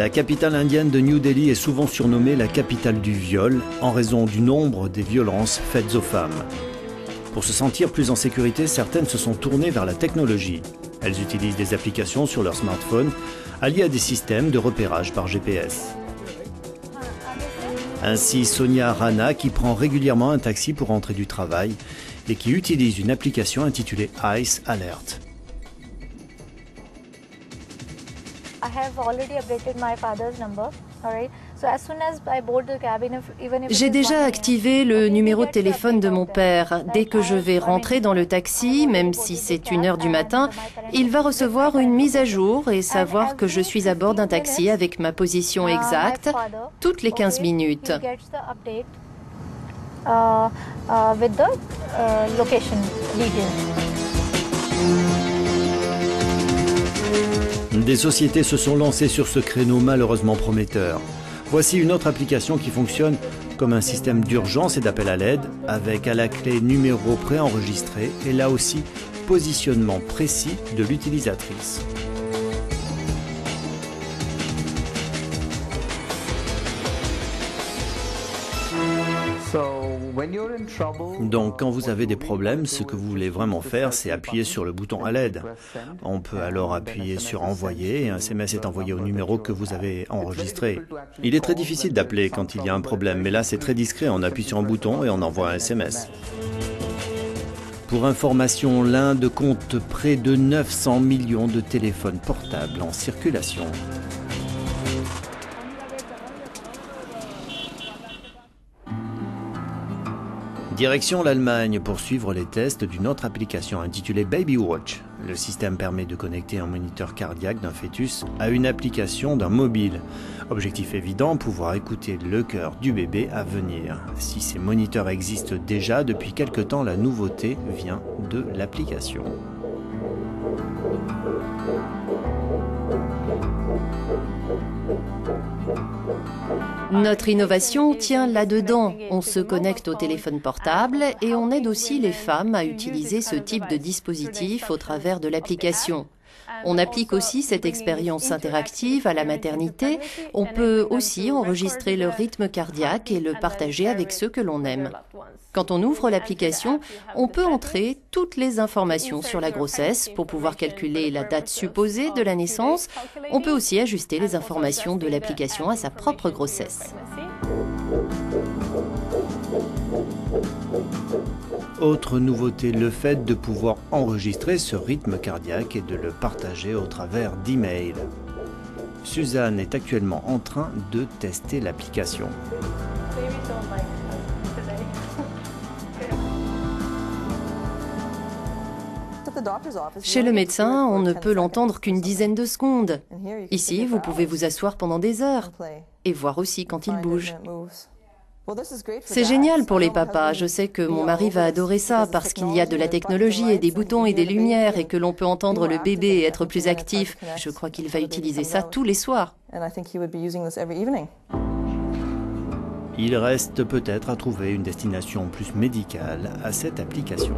La capitale indienne de New Delhi est souvent surnommée la capitale du viol en raison du nombre des violences faites aux femmes. Pour se sentir plus en sécurité, certaines se sont tournées vers la technologie. Elles utilisent des applications sur leur smartphone alliées à des systèmes de repérage par GPS. Ainsi, Sonia Rana, qui prend régulièrement un taxi pour rentrer du travail et qui utilise une application intitulée Ice Alert. J'ai déjà activé le numéro de téléphone de mon père. Dès que je vais rentrer dans le taxi, même si c'est 1h du matin, il va recevoir une mise à jour et savoir que je suis à bord d'un taxi avec ma position exacte toutes les 15 minutes. Des sociétés se sont lancées sur ce créneau malheureusement prometteur. Voici une autre application qui fonctionne comme un système d'urgence et d'appel à l'aide, avec à la clé numéro préenregistré et là aussi positionnement précis de l'utilisatrice. Donc quand vous avez des problèmes, ce que vous voulez vraiment faire, c'est appuyer sur le bouton à l'aide. On peut alors appuyer sur envoyer et un SMS est envoyé au numéro que vous avez enregistré. Il est très difficile d'appeler quand il y a un problème, mais là c'est très discret, on appuie sur un bouton et on envoie un SMS. Pour information, l'Inde compte près de 900 millions de téléphones portables en circulation. Direction l'Allemagne pour suivre les tests d'une autre application intitulée Baby Watch. Le système permet de connecter un moniteur cardiaque d'un fœtus à une application d'un mobile. Objectif évident, pouvoir écouter le cœur du bébé à venir. Si ces moniteurs existent déjà depuis quelque temps, la nouveauté vient de l'application. Notre innovation tient là-dedans. On se connecte au téléphone portable et on aide aussi les femmes à utiliser ce type de dispositif au travers de l'application. On applique aussi cette expérience interactive à la maternité. On peut aussi enregistrer le rythme cardiaque et le partager avec ceux que l'on aime. Quand on ouvre l'application, on peut entrer toutes les informations sur la grossesse pour pouvoir calculer la date supposée de la naissance. On peut aussi ajuster les informations de l'application à sa propre grossesse. Autre nouveauté, le fait de pouvoir enregistrer ce rythme cardiaque et de le partager au travers d'emails. Suzanne est actuellement en train de tester l'application. Chez le médecin, on ne peut l'entendre qu'une dizaine de secondes. Ici, vous pouvez vous asseoir pendant des heures et voir aussi quand il bouge. C'est génial pour les papas. Je sais que mon mari va adorer ça parce qu'il y a de la technologie et des boutons et des lumières et que l'on peut entendre le bébé et être plus actif. Je crois qu'il va utiliser ça tous les soirs. Il reste peut-être à trouver une destination plus médicale à cette application.